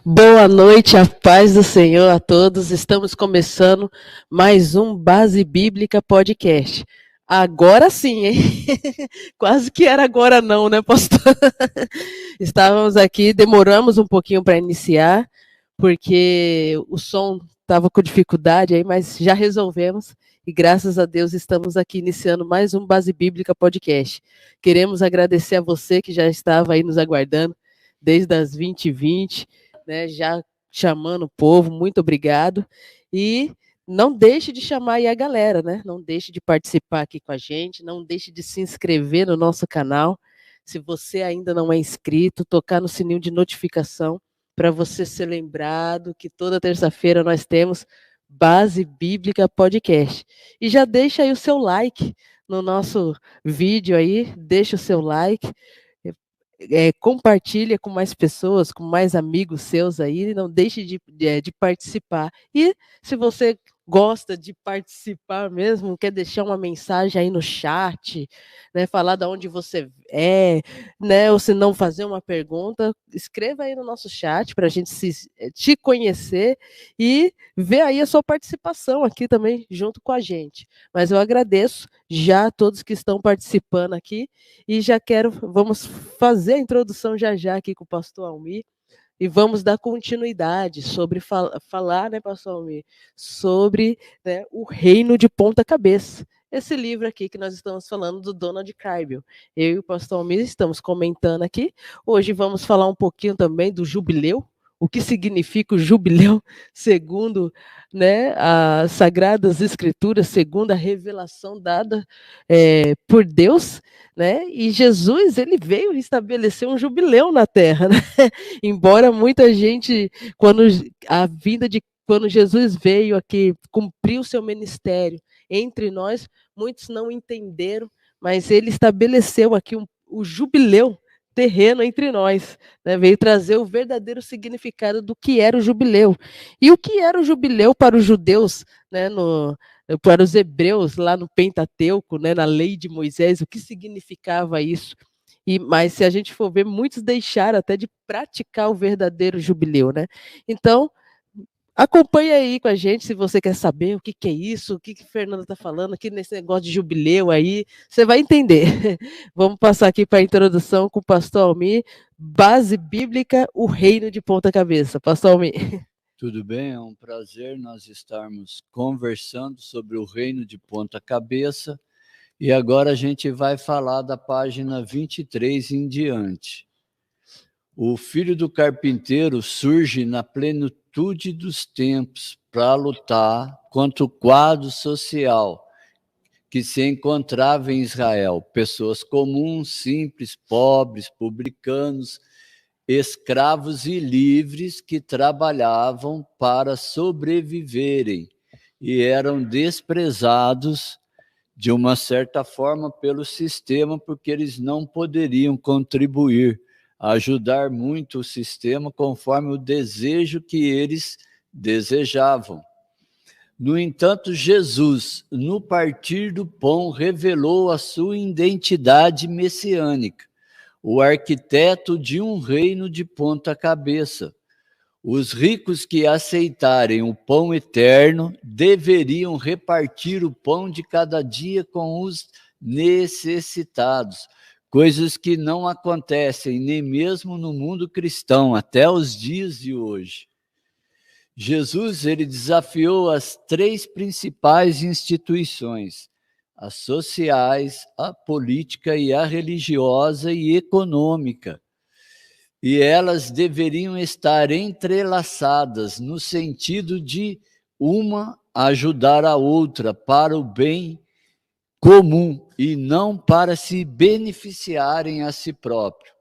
Boa noite, a paz do Senhor a todos. Estamos começando mais um Base Bíblica Podcast. Agora sim, hein? Quase que era agora não, né, pastor? Estávamos aqui, demoramos um pouquinho para iniciar, porque o som estava com dificuldade aí, mas já resolvemos. E graças a Deus estamos aqui iniciando mais um Base Bíblica Podcast. Queremos agradecer a você que já estava aí nos aguardando desde as 20h20, né, já chamando o povo, muito obrigado. E não deixe de chamar aí a galera, né? Não deixe de participar aqui com a gente, não deixe de se inscrever no nosso canal. Se você ainda não é inscrito, tocar no sininho de notificação para você ser lembrado que toda terça-feira nós temos Base Bíblica Podcast. E já deixa aí o seu like no nosso vídeo aí, deixa o seu like, compartilha com mais pessoas, com mais amigos seus aí, não deixe de participar. E se você gosta de participar mesmo, quer deixar uma mensagem aí no chat, né, falar de onde você é, né, ou se não fazer uma pergunta, escreva aí no nosso chat para a gente te conhecer e ver aí a sua participação aqui também junto com a gente. Mas eu agradeço já a todos que estão participando aqui e vamos fazer a introdução já aqui com o pastor Almir e vamos dar continuidade sobre falar, né, pastor Almir, sobre, né, o reino de ponta cabeça. Esse livro aqui que nós estamos falando do Donald Campbell. Eu e o pastor Almir estamos comentando aqui. Hoje vamos falar um pouquinho também do jubileu, o que significa o jubileu segundo, né, as Sagradas Escrituras, segundo a revelação dada por Deus, né? E Jesus, ele veio estabelecer um jubileu na terra, né? Embora muita gente, quando Jesus veio aqui, cumpriu seu ministério entre nós, muitos não entenderam, mas ele estabeleceu aqui o jubileu terreno entre nós, né? Veio trazer o verdadeiro significado do que era o jubileu. E o que era o jubileu para os judeus, né, para os hebreus lá no Pentateuco, né, na lei de Moisés, o que significava isso? Mas se a gente for ver, muitos deixaram até de praticar o verdadeiro jubileu, né? Então, acompanha aí com a gente se você quer saber o que é isso, o que Fernanda está falando aqui nesse negócio de jubileu aí, você vai entender. Vamos passar aqui para a introdução com o pastor Almir, base bíblica, o reino de ponta cabeça. Pastor Almir. Tudo bem, é um prazer nós estarmos conversando sobre o reino de ponta cabeça e agora a gente vai falar da página 23 em diante. O filho do carpinteiro surge na plenitude dos tempos para lutar contra o quadro social que se encontrava em Israel. Pessoas comuns, simples, pobres, publicanos, escravos e livres que trabalhavam para sobreviverem e eram desprezados de uma certa forma pelo sistema, porque eles não poderiam contribuir, ajudar muito o sistema conforme o desejo que eles desejavam. No entanto, Jesus, no partir do pão, revelou a sua identidade messiânica, o arquiteto de um reino de ponta cabeça. Os ricos que aceitarem o pão eterno deveriam repartir o pão de cada dia com os necessitados, coisas que não acontecem nem mesmo no mundo cristão até os dias de hoje. Jesus, ele desafiou as três principais instituições, as sociais, a política e a religiosa e econômica. E elas deveriam estar entrelaçadas no sentido de uma ajudar a outra para o bem comum e não para se beneficiarem a si próprio.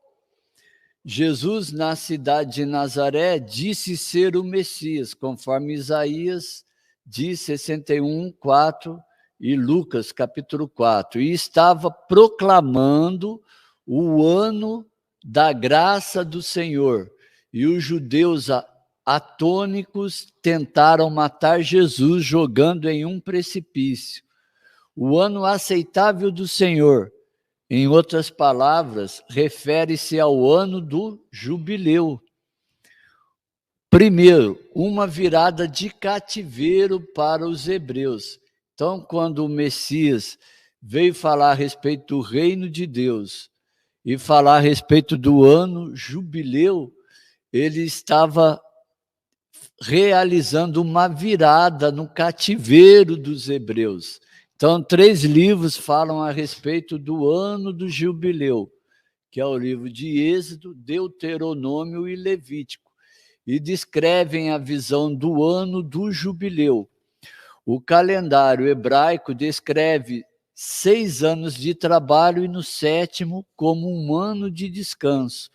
Jesus, na cidade de Nazaré, disse ser o Messias, conforme Isaías diz 61, 4 e Lucas, capítulo 4, e estava proclamando o ano da graça do Senhor. E os judeus atônicos tentaram matar Jesus jogando em um precipício. O ano aceitável do Senhor, em outras palavras, refere-se ao ano do jubileu. primeiro, uma virada de cativeiro para os hebreus. Então, quando o Messias veio falar a respeito do reino de Deus e falar a respeito do ano jubileu, ele estava realizando uma virada no cativeiro dos hebreus. Então, 3 livros falam a respeito do ano do jubileu, que é o livro de Êxodo, Deuteronômio e Levítico, e descrevem a visão do ano do jubileu. O calendário hebraico descreve 6 anos de trabalho e no 7º como um ano de descanso.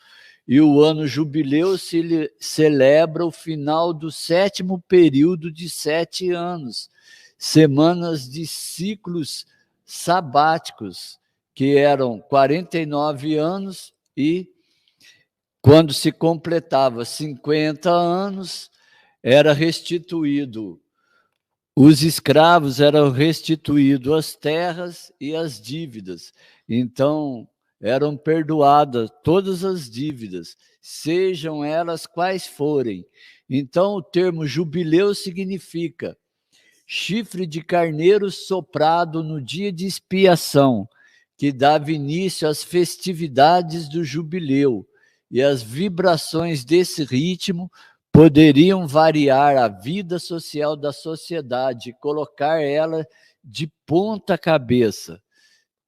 E o ano jubileu se celebra o final do 7º período de 7 anos, semanas de ciclos sabáticos, que eram 49 anos, e quando se completava 50 anos, era restituído. Os escravos eram restituídos as terras e as dívidas. Então, eram perdoadas todas as dívidas, sejam elas quais forem. Então, o termo jubileu significa chifre de carneiro soprado no dia de expiação, que dava início às festividades do jubileu, e as vibrações desse ritmo poderiam variar a vida social da sociedade e colocar ela de ponta cabeça.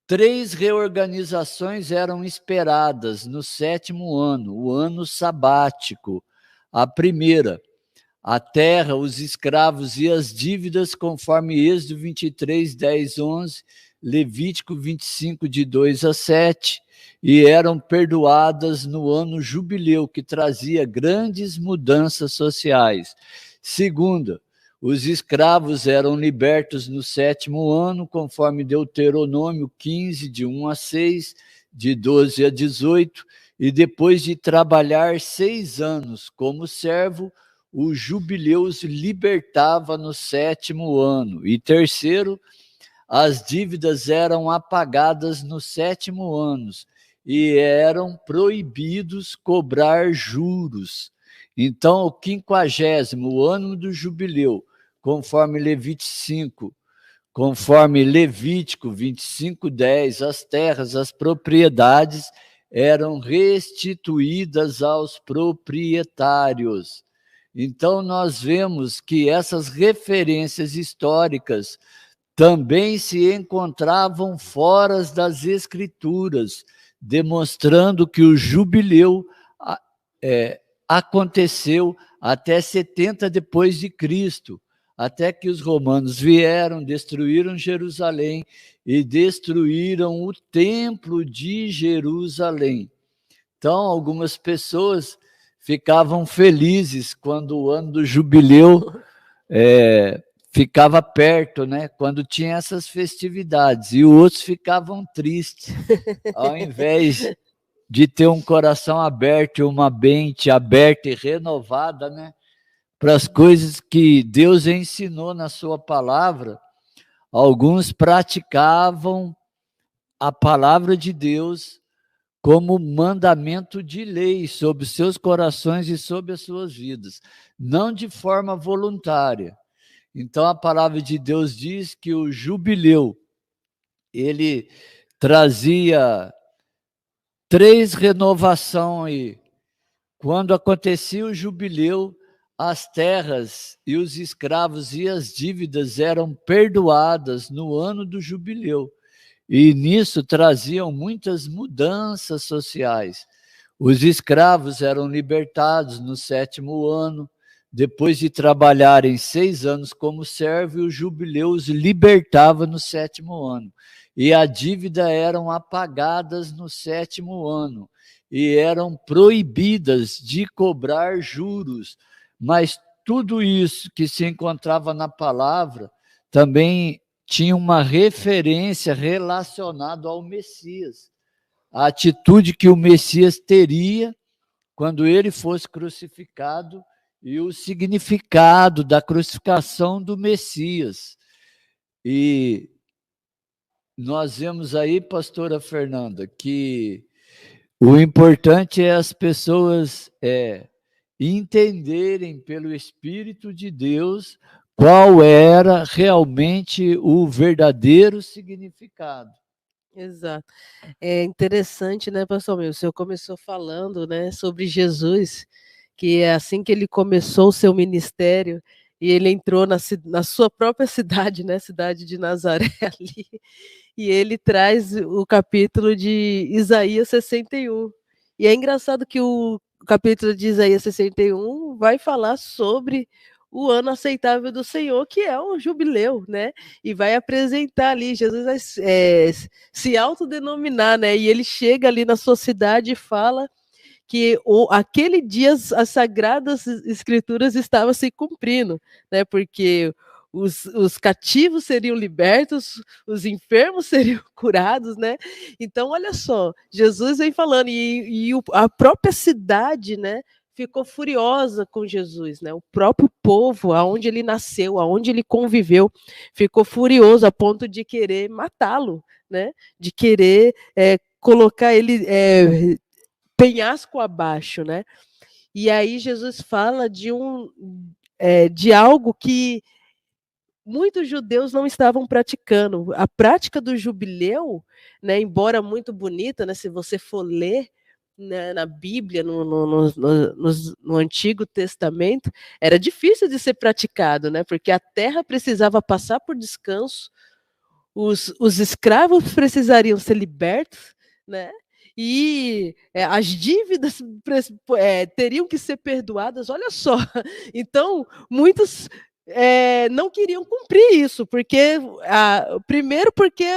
3 reorganizações eram esperadas no 7º ano, o ano sabático. A primeira, a terra, os escravos e as dívidas, conforme Êxodo 23, 10, 11, Levítico 25, de 2 a 7, e eram perdoadas no ano jubileu, que trazia grandes mudanças sociais. Segunda, os escravos eram libertos no 7º ano, conforme Deuteronômio 15, de 1 a 6, de 12 a 18, e depois de trabalhar 6 anos como servo, o jubileu os libertava no 7º ano. E terceiro, as dívidas eram apagadas no 7º ano e eram proibidos cobrar juros. Então, o 50º ano do jubileu, conforme Levítico 25, 10, as terras, as propriedades eram restituídas aos proprietários. Então, nós vemos que essas referências históricas também se encontravam fora das Escrituras, demonstrando que o jubileu aconteceu até 70 depois de Cristo, até que os romanos vieram, destruíram Jerusalém e destruíram o templo de Jerusalém. Então, algumas pessoas ficavam felizes quando o ano do jubileu ficava perto, né? Quando tinha essas festividades, e outros ficavam tristes, ao invés de ter um coração aberto e uma mente aberta e renovada, né? Para as coisas que Deus ensinou na sua palavra, alguns praticavam a palavra de Deus como mandamento de lei sobre os seus corações e sobre as suas vidas, não de forma voluntária. Então, a palavra de Deus diz que o jubileu, ele trazia 3 renovações, e quando acontecia o jubileu, as terras e os escravos e as dívidas eram perdoadas no ano do jubileu. E nisso traziam muitas mudanças sociais. Os escravos eram libertados no 7º ano, depois de trabalharem 6 anos como servo, e o jubileu os libertava no 7º ano. E a dívida eram apagadas no 7º ano, e eram proibidas de cobrar juros. Mas tudo isso que se encontrava na palavra também tinha uma referência relacionada ao Messias, a atitude que o Messias teria quando ele fosse crucificado e o significado da crucificação do Messias. E nós vemos aí, pastora Fernanda, que o importante é as pessoas entenderem pelo Espírito de Deus qual era realmente o verdadeiro significado. Exato. É interessante, né, pastor meu, o senhor começou falando, né, sobre Jesus, que é assim que ele começou o seu ministério, e ele entrou na sua própria cidade, né, cidade de Nazaré ali, e ele traz o capítulo de Isaías 61. E é engraçado que o capítulo de Isaías 61 vai falar sobre o ano aceitável do Senhor, que é o jubileu, né? E vai apresentar ali, Jesus vai se autodenominar, né? E ele chega ali na sua cidade e fala que aquele dia as sagradas escrituras estavam se cumprindo, né? Porque os cativos seriam libertos, os enfermos seriam curados, né? Então, olha só, Jesus vem falando, e a própria cidade, né? Ficou furiosa com Jesus, né? O próprio povo, aonde ele nasceu, aonde ele conviveu, ficou furioso a ponto de querer matá-lo, né? De querer colocar ele penhasco abaixo, né? E aí Jesus fala de algo que muitos judeus não estavam praticando. A prática do jubileu, né, embora muito bonita, né, se você for ler, né, na Bíblia, no Antigo Testamento, era difícil de ser praticado, né, porque a terra precisava passar por descanso, os escravos precisariam ser libertos, né? E as dívidas teriam que ser perdoadas. Olha só, então muitos não queriam cumprir isso, porque primeiro porque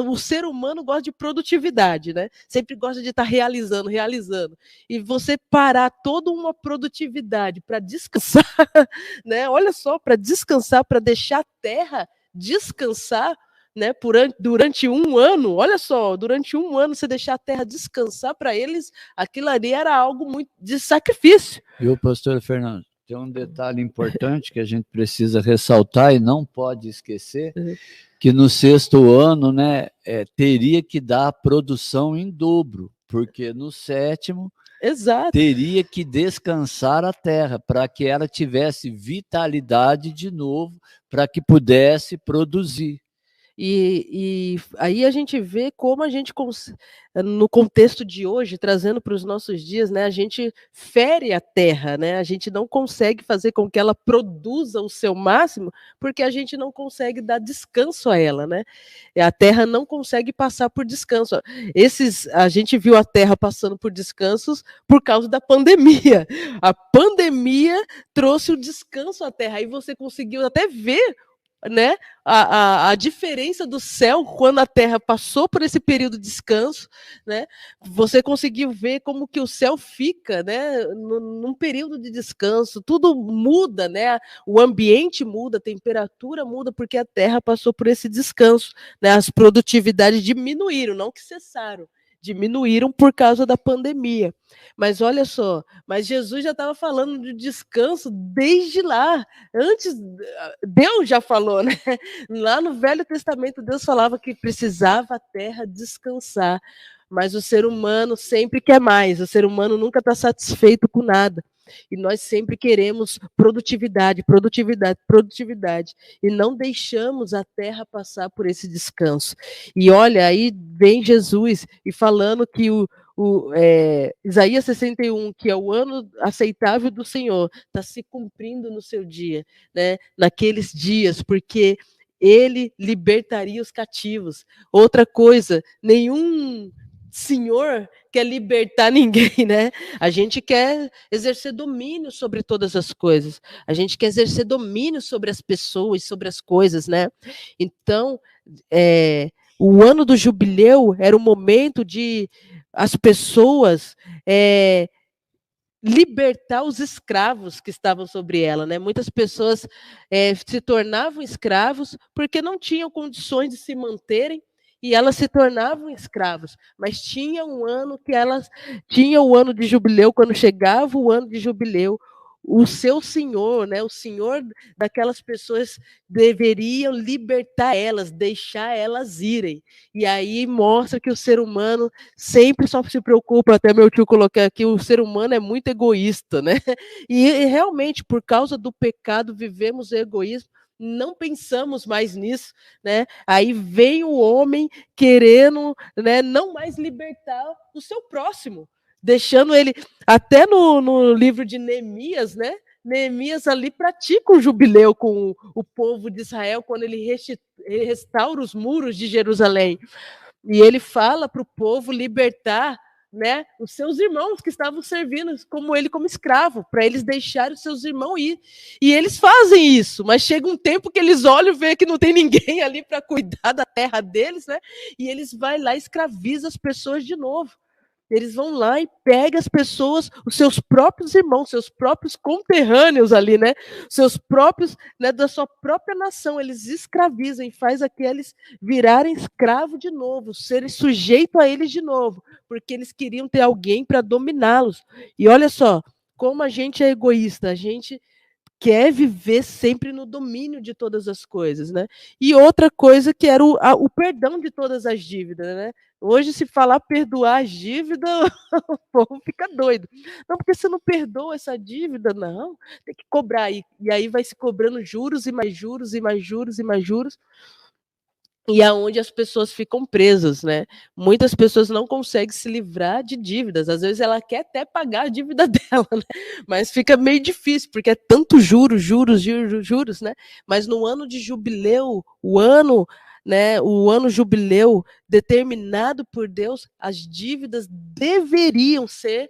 o ser humano gosta de produtividade, né? Sempre gosta de estar realizando, e você parar toda uma produtividade para descansar, né? Olha só, para descansar, para deixar a terra descansar, né, durante um ano, olha só, durante um ano você deixar a terra descansar, para eles, aquilo ali era algo muito de sacrifício. Viu, pastor Fernando? Tem um detalhe importante que a gente precisa ressaltar e não pode esquecer, que no 6º ano, né, teria que dar produção em dobro, porque no 7º Exato. Teria que descansar a terra para que ela tivesse vitalidade de novo, para que pudesse produzir. E aí a gente vê como a gente, no contexto de hoje, trazendo para os nossos dias, né, a gente fere a terra, né, a gente não consegue fazer com que ela produza o seu máximo, porque a gente não consegue dar descanso a ela, né? A terra não consegue passar por descanso. A gente viu a terra passando por descansos por causa da pandemia. A pandemia trouxe o descanso à terra, aí você conseguiu até ver, né, a diferença do céu quando a terra passou por esse período de descanso, né? Você conseguiu ver como que o céu fica, né, num período de descanso, tudo muda, né? O ambiente muda, a temperatura muda, porque a terra passou por esse descanso, né? As produtividades diminuíram, não que cessaram, diminuíram por causa da pandemia. Mas olha só, mas Jesus já estava falando de descanso desde lá. Antes, Deus já falou, né? Lá no Velho Testamento, Deus falava que precisava a terra descansar. Mas o ser humano sempre quer mais, o ser humano nunca está satisfeito com nada. E nós sempre queremos produtividade, produtividade, produtividade. E não deixamos a terra passar por esse descanso. E olha, aí vem Jesus e falando que Isaías 61, que é o ano aceitável do Senhor, está se cumprindo no seu dia, né? Naqueles dias, porque ele libertaria os cativos. Outra coisa, nenhum senhor quer libertar ninguém, né? A gente quer exercer domínio sobre todas as coisas. A gente quer exercer domínio sobre as pessoas, sobre as coisas, né? Então, o ano do jubileu era o momento de as pessoas libertar os escravos que estavam sobre ela, né? Muitas pessoas se tornavam escravos porque não tinham condições de se manterem, e elas se tornavam escravos. Mas tinha um ano que elas tinha o ano de jubileu. Quando chegava o ano de jubileu, o seu senhor, né, o senhor daquelas pessoas deveriam libertar elas, deixar elas irem. E aí mostra que o ser humano sempre só se preocupa, até meu tio colocar aqui, o ser humano é muito egoísta, né? E realmente, por causa do pecado, vivemos o egoísmo, não pensamos mais nisso, né? Aí vem o homem querendo, né, não mais libertar o seu próximo, deixando ele, até no livro de Neemias, né? Neemias ali pratica um jubileu com o povo de Israel quando ele restaura os muros de Jerusalém. E ele fala para o povo libertar, né, os seus irmãos que estavam servindo como ele como escravo, para eles deixarem os seus irmãos ir. E eles fazem isso, mas chega um tempo que eles olham e veem que não tem ninguém ali para cuidar da terra deles, né? E eles vão lá e escravizam as pessoas de novo. Eles vão lá e pegam as pessoas, os seus próprios irmãos, seus próprios conterrâneos ali, né? Seus próprios, né, da sua própria nação, eles escravizam e faz aqueles virarem escravo de novo, serem sujeitos a eles de novo, porque eles queriam ter alguém para dominá-los. E olha só, como a gente é egoísta, a gente quer viver sempre no domínio de todas as coisas, né? E outra coisa que era o perdão de todas as dívidas, né? Hoje, se falar perdoar as dívidas, o povo fica doido. Não, porque você não perdoa essa dívida, não, tem que cobrar. E aí vai se cobrando juros e mais juros e mais juros e mais juros. E aonde as pessoas ficam presas, né? Muitas pessoas não conseguem se livrar de dívidas. Às vezes ela quer até pagar a dívida dela, né? Mas fica meio difícil, porque é tanto juros, juros, juros, juros, né? Mas no ano de jubileu, né, o ano jubileu determinado por Deus, as dívidas deveriam ser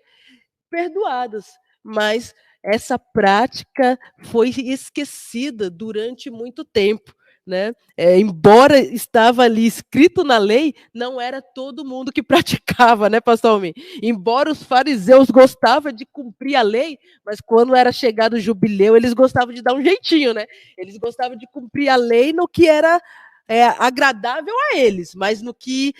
perdoadas, mas essa prática foi esquecida durante muito tempo. Né? Embora estava ali escrito na lei, não era todo mundo que praticava, né, pastor Almir? Embora os fariseus gostavam de cumprir a lei, mas quando era chegado o jubileu, eles gostavam de dar um jeitinho, né? Eles gostavam de cumprir a lei no que era agradável a eles, mas no que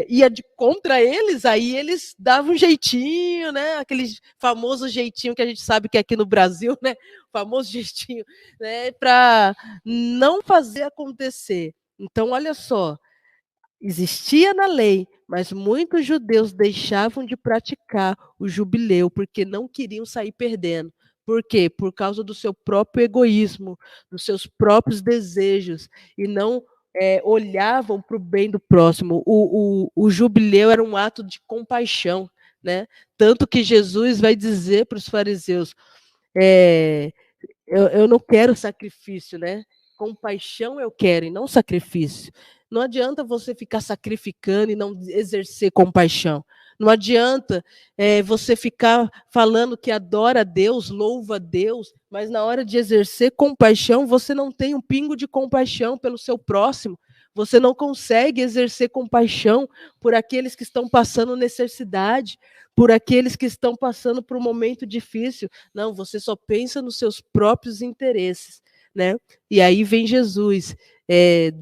ia de contra eles, aí eles davam um jeitinho, né? Aquele famoso jeitinho que a gente sabe que é aqui no Brasil, né? O famoso jeitinho, né? Para não fazer acontecer. Então, olha só, existia na lei, mas muitos judeus deixavam de praticar o jubileu porque não queriam sair perdendo. Por quê? Por causa do seu próprio egoísmo, dos seus próprios desejos, e não olhavam para o bem do próximo. O jubileu era um ato de compaixão, né? Tanto que Jesus vai dizer para os fariseus: eu não quero sacrifício, né? Compaixão eu quero e não sacrifício. Não adianta você ficar sacrificando e não exercer compaixão. Não adianta você ficar falando que adora a Deus, louva a Deus, mas na hora de exercer compaixão, você não tem um pingo de compaixão pelo seu próximo. Você não consegue exercer compaixão por aqueles que estão passando necessidade, por aqueles que estão passando por um momento difícil. Não, você só pensa nos seus próprios interesses, né? E aí vem Jesus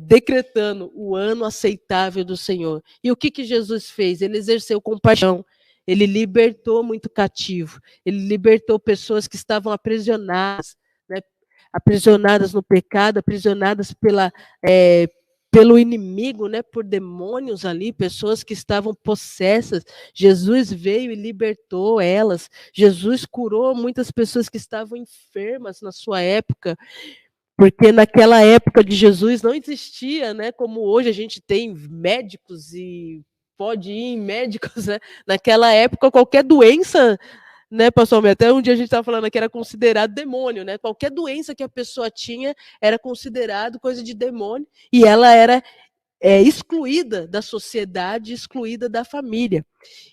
decretando o ano aceitável do Senhor. E o que Jesus fez? Ele exerceu compaixão. Ele libertou muito cativo. Ele libertou pessoas que estavam aprisionadas, né? Aprisionadas no pecado, aprisionadas pelo inimigo, né, por demônios ali, pessoas que estavam possessas. Jesus veio e libertou elas. Jesus curou muitas pessoas que estavam enfermas na sua época, porque naquela época de Jesus não existia, né, como hoje a gente tem médicos e pode ir em médicos, né? Naquela época qualquer doença, né, pastor, até um dia a gente estava falando que era considerado demônio, né? Qualquer doença que a pessoa tinha era considerado coisa de demônio e ela era excluída da sociedade, excluída da família.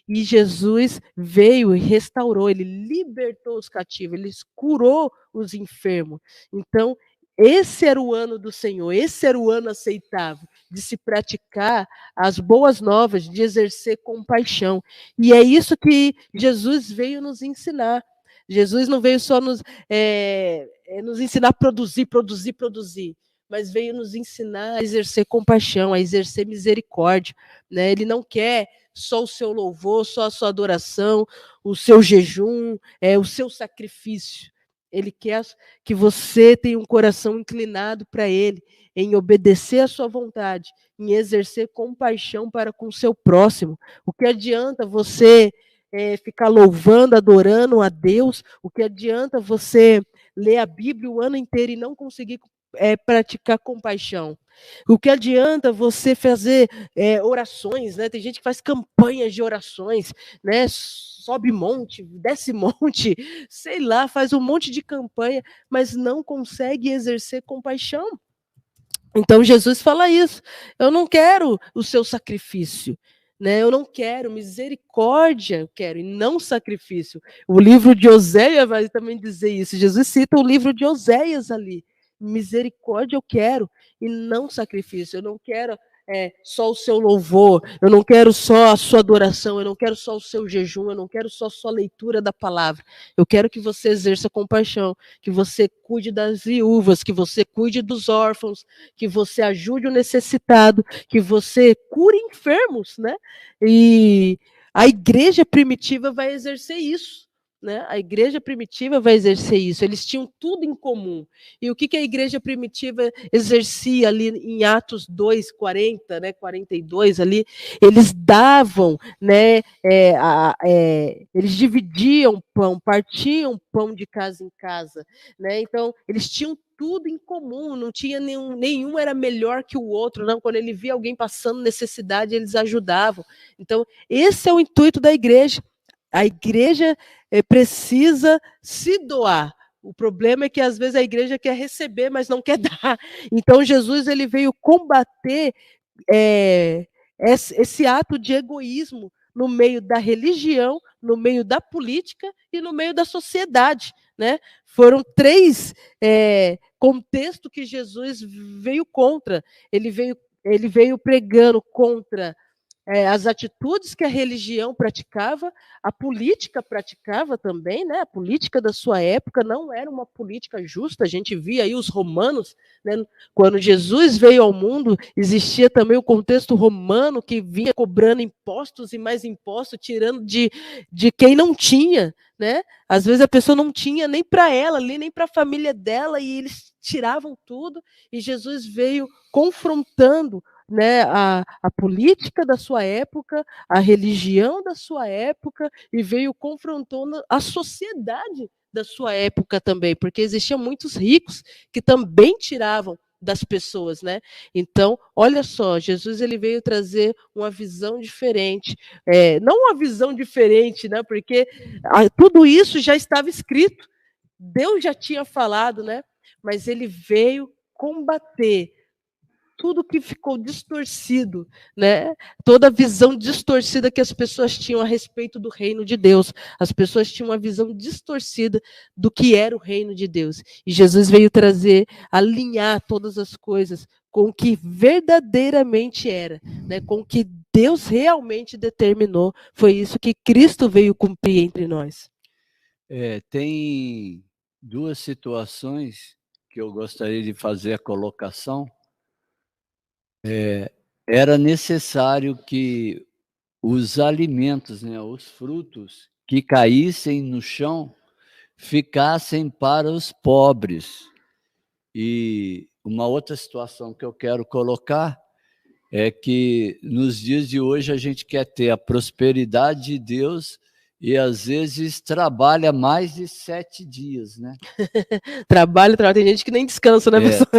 E Jesus veio e restaurou, ele libertou os cativos, ele curou os enfermos. Então, esse era o ano do Senhor, esse era o ano aceitável de se praticar as boas novas, de exercer compaixão. E é isso que Jesus veio nos ensinar. Jesus não veio só nos ensinar a produzir, produzir, produzir, mas veio nos ensinar a exercer compaixão, a exercer misericórdia, né? Ele não quer só o seu louvor, só a sua adoração, o seu jejum, o seu sacrifício. Ele quer que você tenha um coração inclinado para Ele, em obedecer à sua vontade, em exercer compaixão para com o seu próximo. O que adianta você ficar louvando, adorando a Deus? O que adianta você ler a Bíblia o ano inteiro e não conseguir praticar compaixão? O que adianta você fazer orações, né? Tem gente que faz campanhas de orações, né? Sobe monte, desce monte, sei lá, faz um monte de campanha, mas não consegue exercer compaixão. Então Jesus fala isso. Eu não quero o seu sacrifício, né? Eu não quero misericórdia, eu quero e não sacrifício. O livro de Oséias vai também dizer isso. Jesus cita o livro de Oséias ali. Misericórdia eu quero e não sacrifício. Eu não quero só o seu louvor, eu não quero só a sua adoração, eu não quero só o seu jejum, eu não quero só a sua leitura da palavra. Eu quero que você exerça compaixão, que você cuide das viúvas, que você cuide dos órfãos, que você ajude o necessitado, que você cure enfermos, né? E a igreja primitiva vai exercer isso. Né? A igreja primitiva vai exercer isso, eles tinham tudo em comum. E o que a igreja primitiva exercia ali em Atos 2, 40, né, 42 ali, eles davam, né, eles dividiam pão, partiam pão de casa em casa, né? Então eles tinham tudo em comum, não tinha nenhum era melhor que o outro, não. Quando ele via alguém passando necessidade, eles ajudavam. Então esse é o intuito da igreja. A igreja precisa se doar. O problema é que às vezes a igreja quer receber, mas não quer dar. Então Jesus ele veio combater esse ato de egoísmo no meio da religião, no meio da política e no meio da sociedade, né? Foram três contextos que Jesus veio contra. Ele veio pregando contra as atitudes que a religião praticava, a política praticava também, né? A política da sua época não era uma política justa. A gente via aí os romanos, né? Quando Jesus veio ao mundo, existia também o contexto romano que vinha cobrando impostos e mais impostos, tirando de quem não tinha, né? Às vezes a pessoa não tinha nem para ela, nem para a família dela, e eles tiravam tudo, e Jesus veio confrontando, né, a política da sua época, a religião da sua época, e veio confrontando a sociedade da sua época também, porque existiam muitos ricos que também tiravam das pessoas, né? Então, olha só, Jesus ele veio trazer uma visão diferente, não uma visão diferente, né? Porque tudo isso já estava escrito, Deus já tinha falado, né? Mas ele veio combater tudo que ficou distorcido, né? Toda a visão distorcida que as pessoas tinham a respeito do reino de Deus. As pessoas tinham uma visão distorcida do que era o reino de Deus. E Jesus veio trazer, alinhar todas as coisas com o que verdadeiramente era, né? Com o que Deus realmente determinou. Foi isso que Cristo veio cumprir entre nós. Tem duas situações que eu gostaria de fazer a colocação. Era necessário que os alimentos, né, os frutos que caíssem no chão ficassem para os pobres. E uma outra situação que eu quero colocar é que nos dias de hoje a gente quer ter a prosperidade de Deus e às vezes trabalha mais de 7 dias, né? Trabalha, tem gente que nem descansa, né, pessoal?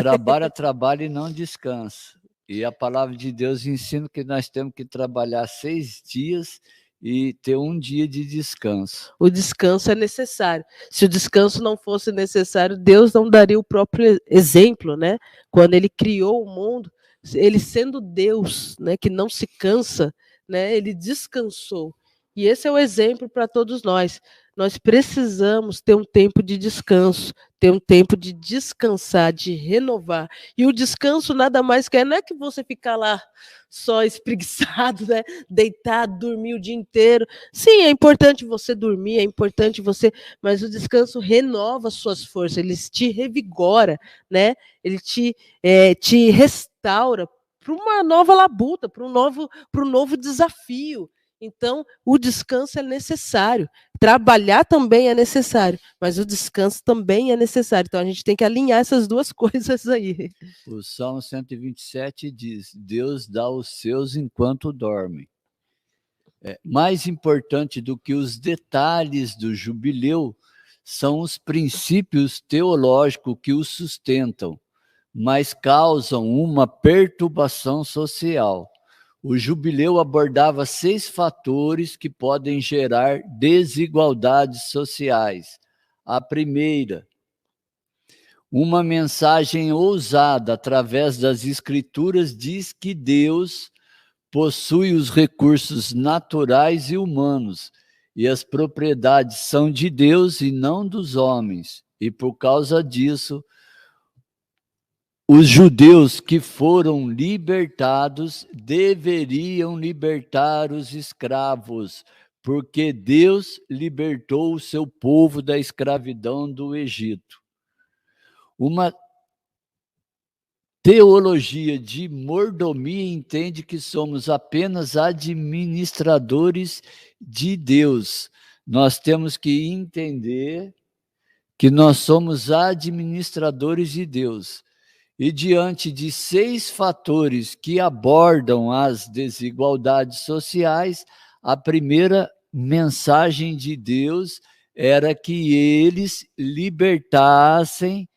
Trabalha e não descansa. E a palavra de Deus ensina que nós temos que trabalhar 6 dias e ter um dia de descanso. O descanso é necessário. Se o descanso não fosse necessário, Deus não daria o próprio exemplo, né? Quando ele criou o mundo, ele sendo Deus, né, que não se cansa, né, ele descansou. E esse é o exemplo para todos nós. Nós precisamos ter um tempo de descanso, ter um tempo de descansar, de renovar. E o descanso nada mais quer, não é que você ficar lá só espreguiçado, né? Deitado, dormir o dia inteiro. Sim, é importante você dormir, é importante você, mas o descanso renova suas forças, ele te revigora, né? Ele te restaura para uma nova labuta, para um novo desafio. Então, o descanso é necessário. Trabalhar também é necessário, mas o descanso também é necessário. Então, a gente tem que alinhar essas duas coisas aí. O Salmo 127 diz: Deus dá os seus enquanto dormem. Mais importante do que os detalhes do jubileu são os princípios teológicos que o sustentam, mas causam uma perturbação social. O jubileu abordava 6 fatores que podem gerar desigualdades sociais. A primeira, uma mensagem ousada através das escrituras diz que Deus possui os recursos naturais e humanos, e as propriedades são de Deus e não dos homens. E por causa disso, os judeus que foram libertados deveriam libertar os escravos, porque Deus libertou o seu povo da escravidão do Egito. Uma teologia de mordomia entende que somos apenas administradores de Deus. Nós temos que entender que nós somos administradores de Deus. E diante de 6 fatores que abordam as desigualdades sociais, a primeira mensagem de Deus era que eles libertassem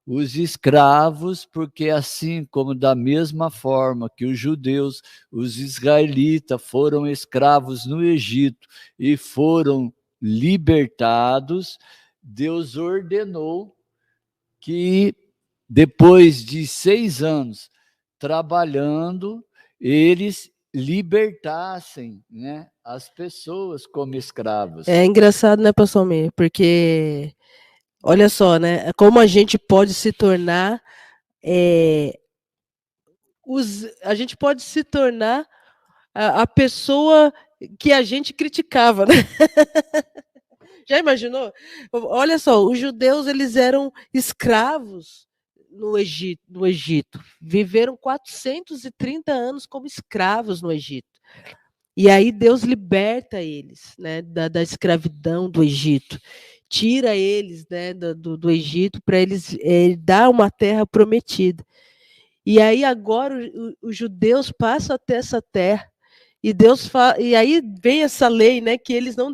os escravos, porque assim como da mesma forma que os judeus, os israelitas foram escravos no Egito e foram libertados, Deus ordenou que depois de 6 anos trabalhando, eles libertassem, né, as pessoas como escravos. É engraçado, né, pastor Meir? Porque, olha só, né, como a gente pode se tornar, a gente pode se tornar a pessoa que a gente criticava, né? Já imaginou? Olha só, os judeus, eles eram escravos no Egito. Viveram 430 anos como escravos no Egito. E aí Deus liberta eles, né, da escravidão do Egito. Tira eles, né, do Egito para eles dar uma terra prometida. E aí agora os judeus passam até essa terra. E Deus e aí vem essa lei, né, que eles não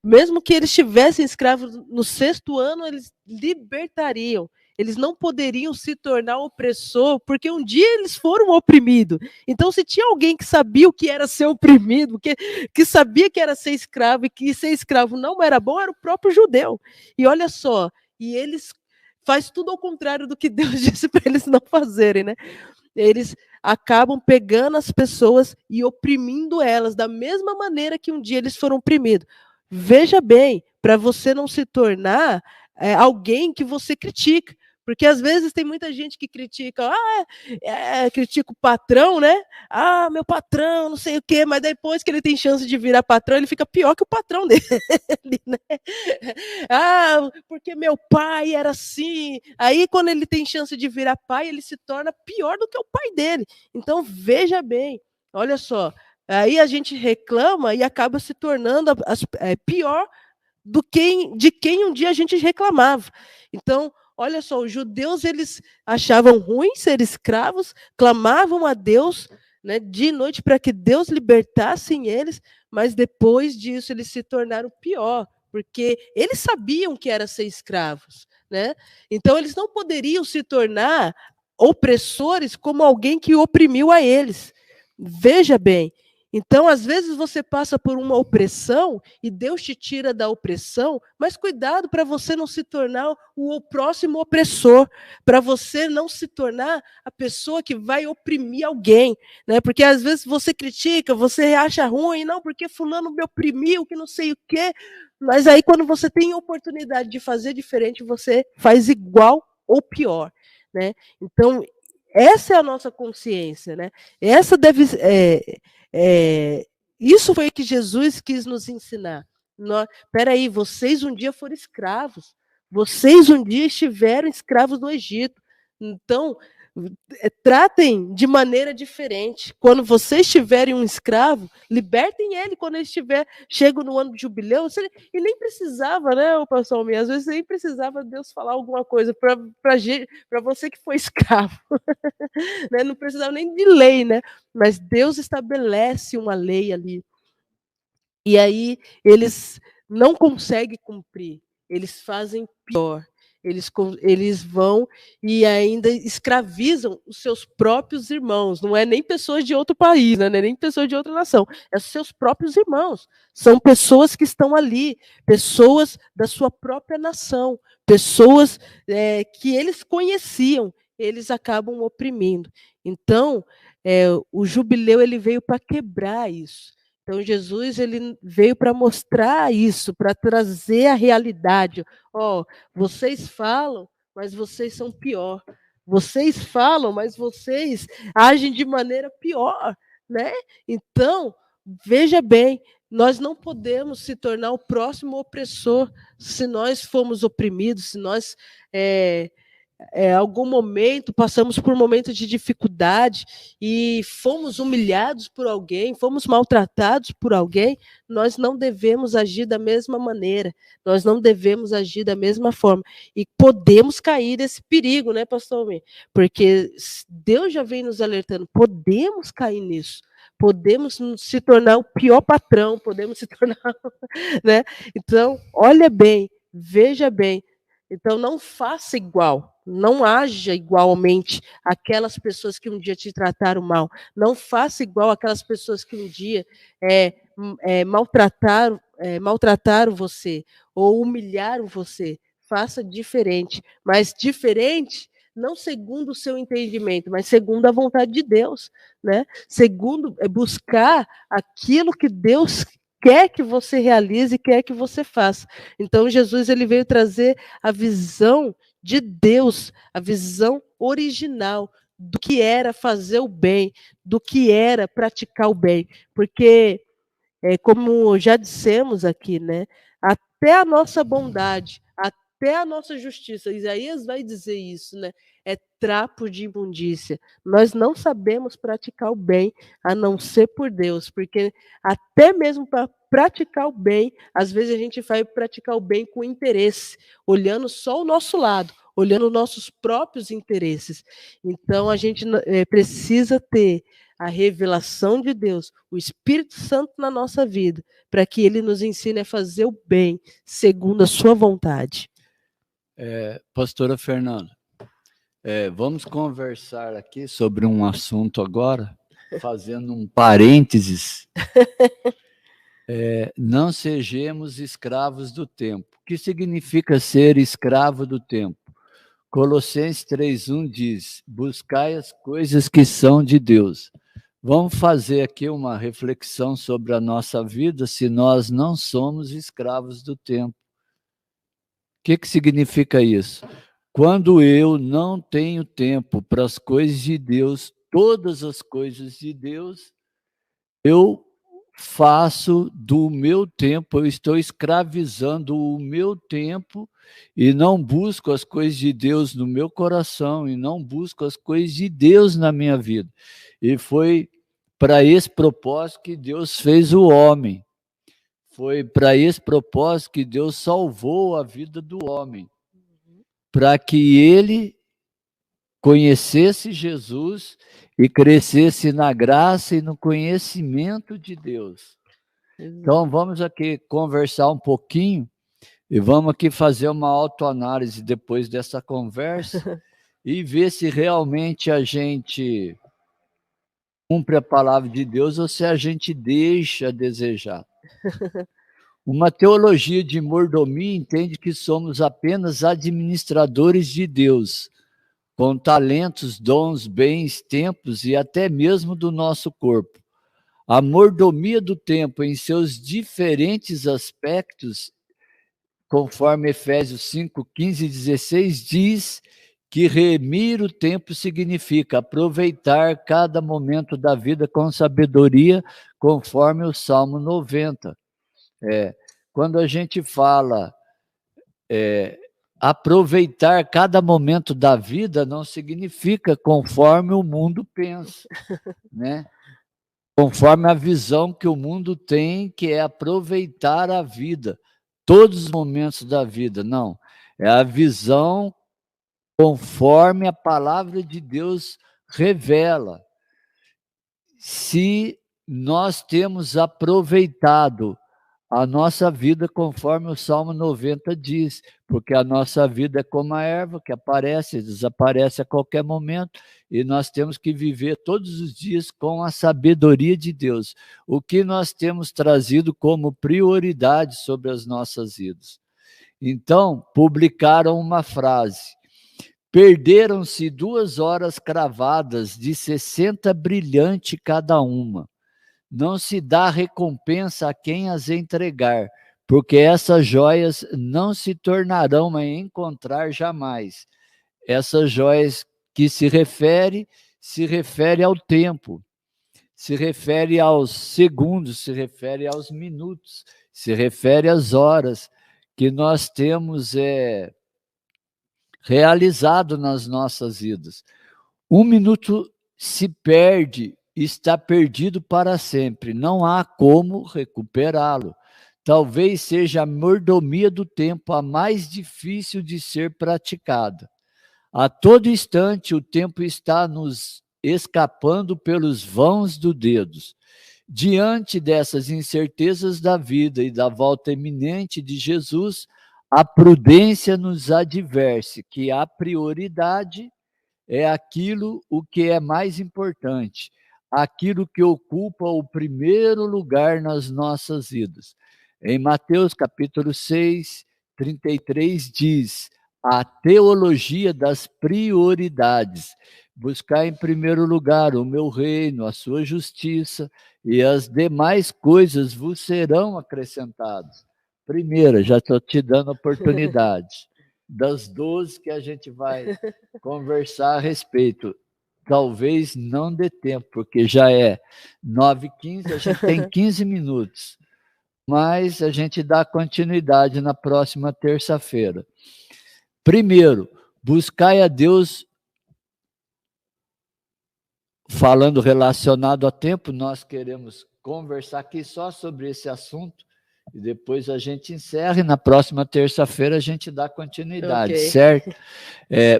mesmo que eles estivessem escravos no 6º ano, eles libertariam. Eles não poderiam se tornar opressor, porque um dia eles foram oprimidos. Então, se tinha alguém que sabia o que era ser oprimido, que sabia que era ser escravo e que ser escravo não era bom, era o próprio judeu. E olha só, e eles faz tudo ao contrário do que Deus disse para eles não fazerem, né? Eles acabam pegando as pessoas e oprimindo elas da mesma maneira que um dia eles foram oprimidos. Veja bem, para você não se tornar alguém que você critica. Porque às vezes tem muita gente que critica, critica o patrão, né? Ah, meu patrão, não sei o quê, mas depois que ele tem chance de virar patrão, ele fica pior que o patrão dele, né? Ah, porque meu pai era assim. Aí, quando ele tem chance de virar pai, ele se torna pior do que o pai dele. Então, veja bem, olha só, aí a gente reclama e acaba se tornando pior de quem um dia a gente reclamava. Então, olha só, os judeus, eles achavam ruim ser escravos, clamavam a Deus, né, de noite para que Deus libertasse eles, mas depois disso eles se tornaram pior, porque eles sabiam que era ser escravos, né? Então eles não poderiam se tornar opressores como alguém que oprimiu a eles. Veja bem, então, às vezes você passa por uma opressão e Deus te tira da opressão, mas cuidado para você não se tornar o próximo opressor, para você não se tornar a pessoa que vai oprimir alguém, né? Porque às vezes você critica, você acha ruim, não, porque fulano me oprimiu, que não sei o quê, mas aí quando você tem a oportunidade de fazer diferente, você faz igual ou pior, né? Então, essa é a nossa consciência, né? Essa deve isso foi o que Jesus quis nos ensinar. Peraí, vocês um dia foram escravos. Vocês um dia estiveram escravos no Egito. Então, tratem de maneira diferente. Quando vocês tiverem um escravo, libertem ele quando ele chega no ano de jubileu. E nem precisava, né, o pastor Almir? Às vezes nem precisava Deus falar alguma coisa para você que foi escravo. Né? Não precisava nem de lei, né? Mas Deus estabelece uma lei ali. E aí eles não conseguem cumprir, eles fazem pior. Eles vão e ainda escravizam os seus próprios irmãos. Não é nem pessoas de outro país, né? Não é nem pessoas de outra nação. É os seus próprios irmãos. São pessoas que estão ali, pessoas da sua própria nação, pessoas que eles conheciam. Eles acabam oprimindo. Então, o jubileu ele veio para quebrar isso. Então, Jesus ele veio para mostrar isso, para trazer a realidade. Vocês falam, mas vocês são pior. Vocês falam, mas vocês agem de maneira pior, né? Então, veja bem, nós não podemos se tornar o próximo opressor se nós formos oprimidos, se nós algum momento passamos por momentos de dificuldade e fomos humilhados por alguém, fomos maltratados por alguém, nós não devemos agir da mesma maneira, nós não devemos agir da mesma forma. E podemos cair nesse perigo, né, pastor Almir? Porque Deus já vem nos alertando, podemos cair nisso. Podemos se tornar o pior patrão, podemos se tornar, né? Então, olha bem, veja bem. Então, não faça igual, não haja igualmente aquelas pessoas que um dia te trataram mal, não faça igual aquelas pessoas que um dia maltrataram você ou humilharam você. Faça diferente, mas diferente não segundo o seu entendimento, mas segundo a vontade de Deus, né? Segundo buscar aquilo que Deus quer que você realize, quer que você faça. Então, Jesus ele veio trazer a visão de Deus, a visão original do que era fazer o bem, do que era praticar o bem. Porque, como já dissemos aqui, né, até a nossa bondade, até a nossa justiça, Isaías vai dizer isso, né? É trapo de imundícia. Nós não sabemos praticar o bem a não ser por Deus, porque até mesmo para praticar o bem, às vezes a gente vai praticar o bem com interesse, olhando só o nosso lado, olhando nossos próprios interesses. Então a gente precisa ter a revelação de Deus, o Espírito Santo na nossa vida, para que ele nos ensine a fazer o bem segundo a sua vontade. Pastora Fernanda, vamos conversar aqui sobre um assunto agora, fazendo um parênteses. Não sejamos escravos do tempo. O que significa ser escravo do tempo? Colossenses 3:1 diz: buscai as coisas que são de Deus. Vamos fazer aqui uma reflexão sobre a nossa vida se nós não somos escravos do tempo. O que significa isso? Quando eu não tenho tempo para as coisas de Deus, todas as coisas de Deus, eu faço do meu tempo, eu estou escravizando o meu tempo e não busco as coisas de Deus no meu coração e não busco as coisas de Deus na minha vida. E foi para esse propósito que Deus fez o homem. Foi para esse propósito que Deus salvou a vida do homem, para que ele conhecesse Jesus e crescesse na graça e no conhecimento de Deus. Então, vamos aqui conversar um pouquinho e vamos aqui fazer uma autoanálise depois dessa conversa e ver se realmente a gente cumpre a palavra de Deus ou se a gente deixa a desejar. Uma teologia de mordomia entende que somos apenas administradores de Deus, com talentos, dons, bens, tempos e até mesmo do nosso corpo. A mordomia do tempo em seus diferentes aspectos, conforme Efésios 5, 15 e 16, diz que remir o tempo significa aproveitar cada momento da vida com sabedoria, conforme o Salmo 90. Quando a gente fala aproveitar cada momento da vida não significa conforme o mundo pensa, né? Conforme a visão que o mundo tem, que é aproveitar a vida, todos os momentos da vida. Não, é a visão conforme a palavra de Deus revela. Se nós temos aproveitado a nossa vida conforme o Salmo 90 diz, porque a nossa vida é como a erva que aparece e desaparece a qualquer momento, e nós temos que viver todos os dias com a sabedoria de Deus. O que nós temos trazido como prioridade sobre as nossas vidas. Então, publicaram uma frase: perderam-se 2 horas cravadas de 60 brilhante cada uma. Não se dá recompensa a quem as entregar, porque essas joias não se tornarão a encontrar jamais. Essas joias que se refere ao tempo, se refere aos segundos, se refere aos minutos, se refere às horas que nós temos realizado nas nossas vidas. 1 minuto se perde, está perdido para sempre. Não há como recuperá-lo. Talvez seja a mordomia do tempo a mais difícil de ser praticada. A todo instante, o tempo está nos escapando pelos vãos dos dedos. Diante dessas incertezas da vida e da volta iminente de Jesus, a prudência nos adverte que a prioridade é aquilo o que é mais importante, aquilo que ocupa o primeiro lugar nas nossas vidas. Em Mateus capítulo 6, 33 diz: a teologia das prioridades. Buscar em primeiro lugar o meu reino, a sua justiça, e as demais coisas vos serão acrescentadas. Primeira, já estou te dando oportunidade. Das 12 que a gente vai conversar a respeito. Talvez não dê tempo, porque já é 9h15, a gente tem 15 minutos. Mas a gente dá continuidade na próxima terça-feira. Primeiro, buscai a Deus, falando relacionado a tempo, nós queremos conversar aqui só sobre esse assunto, e depois a gente encerra, e na próxima terça-feira a gente dá continuidade, certo?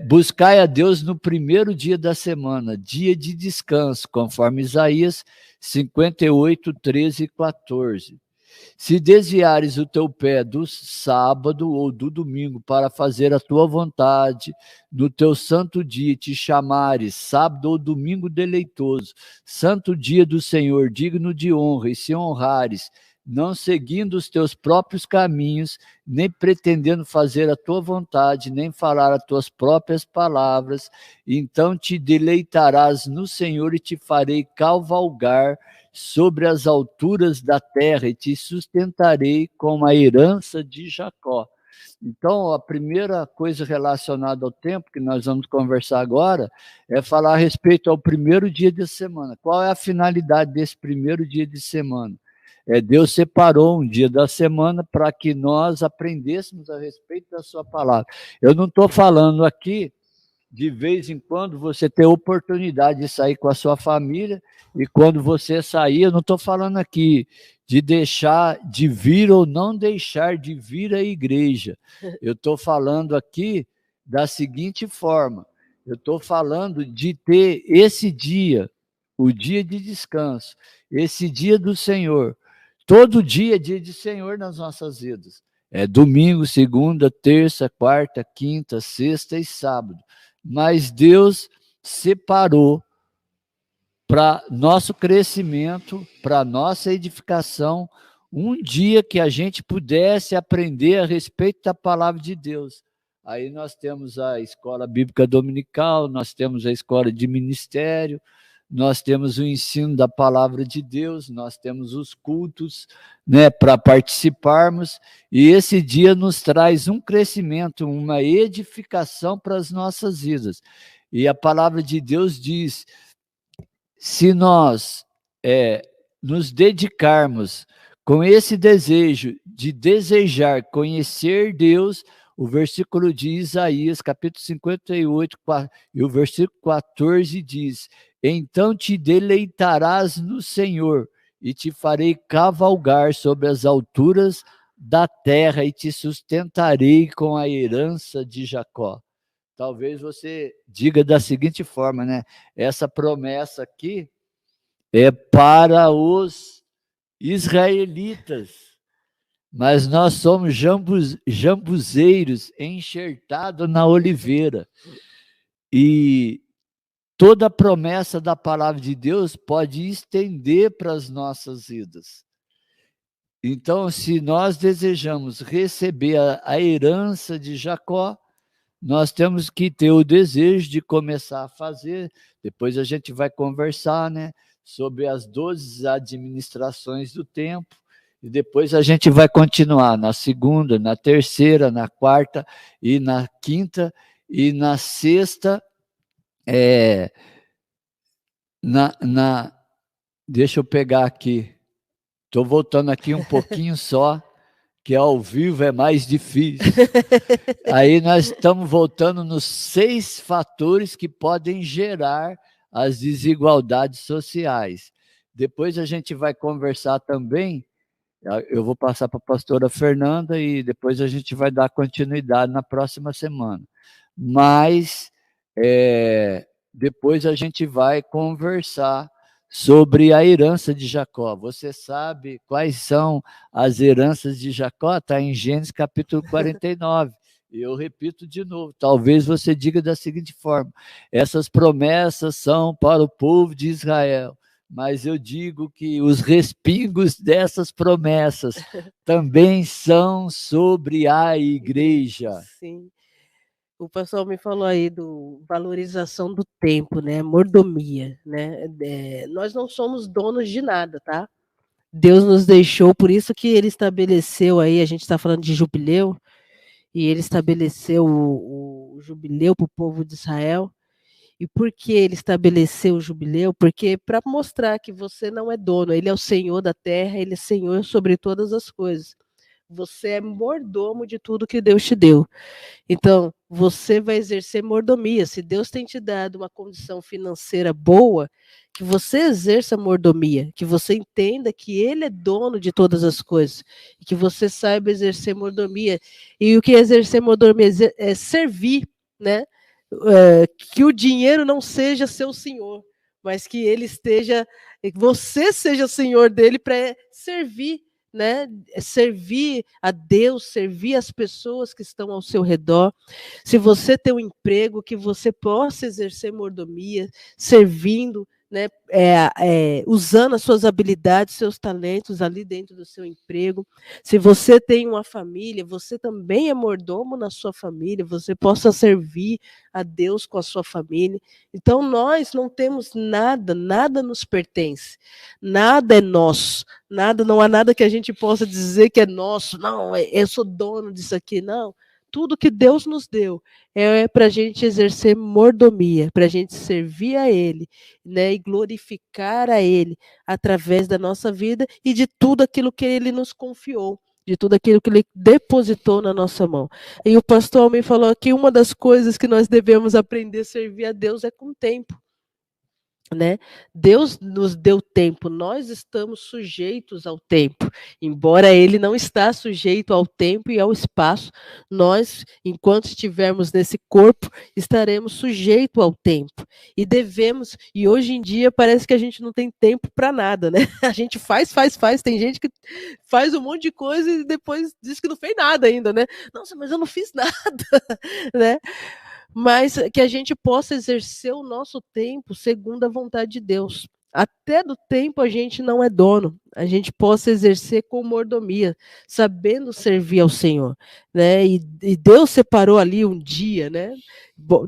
Buscai a Deus no primeiro dia da semana, dia de descanso, conforme Isaías 58, 13 e 14. Se desviares o teu pé do sábado ou do domingo para fazer a tua vontade, no teu santo dia te chamares sábado ou domingo deleitoso, santo dia do Senhor, digno de honra, e se honrares, não seguindo os teus próprios caminhos, nem pretendendo fazer a tua vontade, nem falar as tuas próprias palavras, então te deleitarás no Senhor e te farei cavalgar sobre as alturas da terra e te sustentarei com a herança de Jacó. Então, a primeira coisa relacionada ao tempo que nós vamos conversar agora é falar a respeito ao primeiro dia de semana. Qual é a finalidade desse primeiro dia de semana? Deus separou um dia da semana para que nós aprendêssemos a respeito da sua palavra. Eu não estou falando aqui de vez em quando você ter oportunidade de sair com a sua família, e quando você sair, eu não estou falando aqui de deixar de vir ou não deixar de vir à igreja. Eu estou falando aqui da seguinte forma: eu estou falando de ter esse dia, o dia de descanso, esse dia do Senhor. Todo dia é dia de Senhor nas nossas vidas. É domingo, segunda, terça, quarta, quinta, sexta e sábado. Mas Deus separou para nosso crescimento, para nossa edificação, um dia que a gente pudesse aprender a respeito da palavra de Deus. Aí nós temos a escola bíblica dominical, nós temos a escola de ministério, nós temos o ensino da palavra de Deus, nós temos os cultos, né, para participarmos, e esse dia nos traz um crescimento, uma edificação para as nossas vidas. E a palavra de Deus diz: se nós nos dedicarmos com esse desejo de desejar conhecer Deus, o versículo de Isaías, capítulo 58, e o versículo 14 diz: então te deleitarás no Senhor, e te farei cavalgar sobre as alturas da terra, e te sustentarei com a herança de Jacó. Talvez você diga da seguinte forma, né? Essa promessa aqui é para os israelitas, mas nós somos jambuzeiros enxertados na oliveira. E toda a promessa da palavra de Deus pode estender para as nossas vidas. Então, se nós desejamos receber a herança de Jacó, nós temos que ter o desejo de começar a fazer. Depois a gente vai conversar, né, sobre as 12 administrações do tempo, e depois a gente vai continuar na segunda, na terceira, na quarta e na quinta, e na sexta, deixa eu pegar aqui, estou voltando aqui um pouquinho só, que ao vivo é mais difícil. Aí nós estamos voltando nos 6 fatores que podem gerar as desigualdades sociais. Depois a gente vai conversar também, eu vou passar para a pastora Fernanda e depois a gente vai dar continuidade na próxima semana. Mas depois a gente vai conversar sobre a herança de Jacó. Você sabe quais são as heranças de Jacó? Está em Gênesis capítulo 49. E eu repito de novo, talvez você diga da seguinte forma: essas promessas são para o povo de Israel, mas eu digo que os respingos dessas promessas também são sobre a igreja. Sim. O pastor me falou aí do valorização do tempo, né? Mordomia, né? Nós não somos donos de nada, tá? Deus nos deixou, por isso que ele estabeleceu aí, a gente está falando de jubileu, e ele estabeleceu o jubileu para o povo de Israel. E por que ele estabeleceu o jubileu? Porque para mostrar que você não é dono, ele é o Senhor da terra, ele é Senhor sobre todas as coisas. Você é mordomo de tudo que Deus te deu. Então, você vai exercer mordomia. Se Deus tem te dado uma condição financeira boa, que você exerça mordomia, que você entenda que Ele é dono de todas as coisas, e que você saiba exercer mordomia. E o que é exercer mordomia? É servir, né? Que o dinheiro não seja seu senhor, mas que ele esteja, você seja senhor dele para servir, né? Servir a Deus, servir as pessoas que estão ao seu redor. Se você tem um emprego, que você possa exercer mordomia, servindo, né? Usando as suas habilidades, seus talentos ali dentro do seu emprego. Se você tem uma família, você também é mordomo na sua família, você possa servir a Deus com a sua família. Então nós não temos nada, nada nos pertence, nada é nosso, nada, não há nada que a gente possa dizer que é nosso, não, eu sou dono disso aqui, não. Tudo que Deus nos deu é para a gente exercer mordomia, para a gente servir a Ele, né, e glorificar a Ele através da nossa vida e de tudo aquilo que Ele nos confiou, de tudo aquilo que Ele depositou na nossa mão. E o pastor me falou que uma das coisas que nós devemos aprender a servir a Deus é com tempo. Né? Deus nos deu tempo, nós estamos sujeitos ao tempo, embora ele não está sujeito ao tempo e ao espaço, nós, enquanto estivermos nesse corpo, estaremos sujeitos ao tempo, e devemos, e hoje em dia parece que a gente não tem tempo para nada, né? A gente faz, tem gente que faz um monte de coisa e depois diz que não fez nada ainda, né? Nossa, mas eu não fiz nada, né? Mas que a gente possa exercer o nosso tempo segundo a vontade de Deus. Até do tempo a gente não é dono, a gente possa exercer com mordomia, sabendo servir ao Senhor, né? E Deus separou ali um dia, né?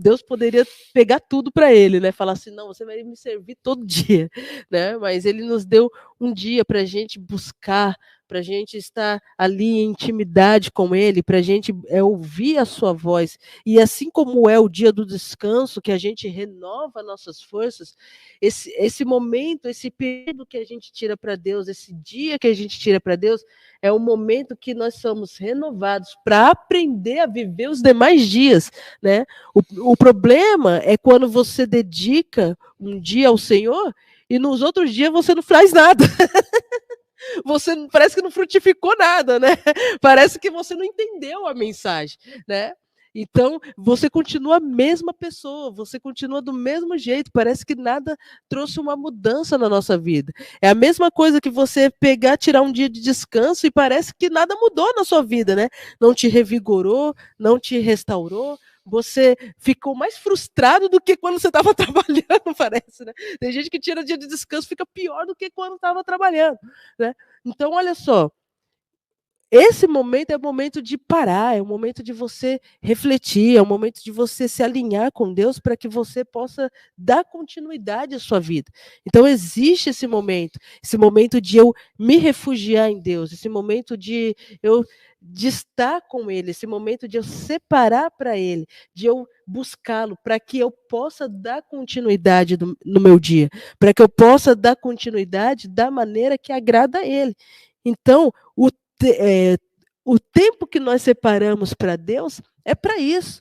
Deus poderia pegar tudo para ele, né? Falar assim, não, você vai me servir todo dia, né? Mas ele nos deu um dia para a gente buscar, para a gente estar ali em intimidade com Ele, para a gente ouvir a sua voz. E assim como é o dia do descanso, que a gente renova nossas forças, esse momento, esse período que a gente tira para Deus, esse dia que a gente tira para Deus, é o momento que nós somos renovados para aprender a viver os demais dias, né? O problema é quando você dedica um dia ao Senhor e nos outros dias você não faz nada. Você parece que não frutificou nada, né? Parece que você não entendeu a mensagem, né? Então, você continua a mesma pessoa, você continua do mesmo jeito, parece que nada trouxe uma mudança na nossa vida. É a mesma coisa que você pegar, tirar um dia de descanso e parece que nada mudou na sua vida, né? Não te revigorou, não te restaurou, você ficou mais frustrado do que quando você estava trabalhando, parece, né? Tem gente que tira dia de descanso e fica pior do que quando estava trabalhando, né? Então, olha só, esse momento é o momento de parar, é o momento de você refletir, é o momento de você se alinhar com Deus para que você possa dar continuidade à sua vida. Então, existe esse momento de eu me refugiar em Deus, esse momento de eu de estar com Ele, esse momento de eu separar para Ele, de eu buscá-lo, para que eu possa dar continuidade no meu dia, para que eu possa dar continuidade da maneira que agrada a Ele. Então, o tempo que nós separamos para Deus é para isso,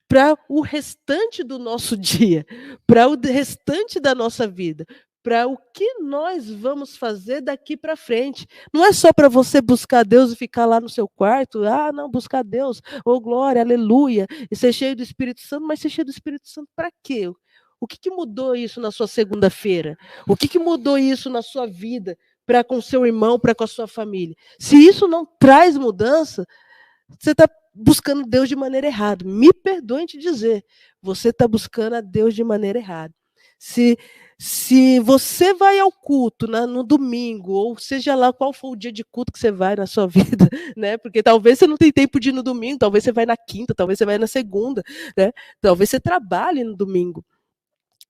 para o restante do nosso dia, para o restante da nossa vida, para o que nós vamos fazer daqui para frente. Não é só para você buscar Deus e ficar lá no seu quarto, não, buscar Deus, oh glória, aleluia, e ser cheio do Espírito Santo, mas ser cheio do Espírito Santo para quê? O que mudou isso na sua segunda-feira? O que mudou isso na sua vida? Para com seu irmão, para com a sua família. Se isso não traz mudança, você está buscando Deus de maneira errada. Me perdoe te dizer, você está buscando a Deus de maneira errada. Se você vai ao culto no domingo, ou seja lá qual for o dia de culto que você vai na sua vida, né? Porque talvez você não tenha tempo de ir no domingo, talvez você vai na quinta, talvez você vai na segunda, né? Talvez você trabalhe no domingo.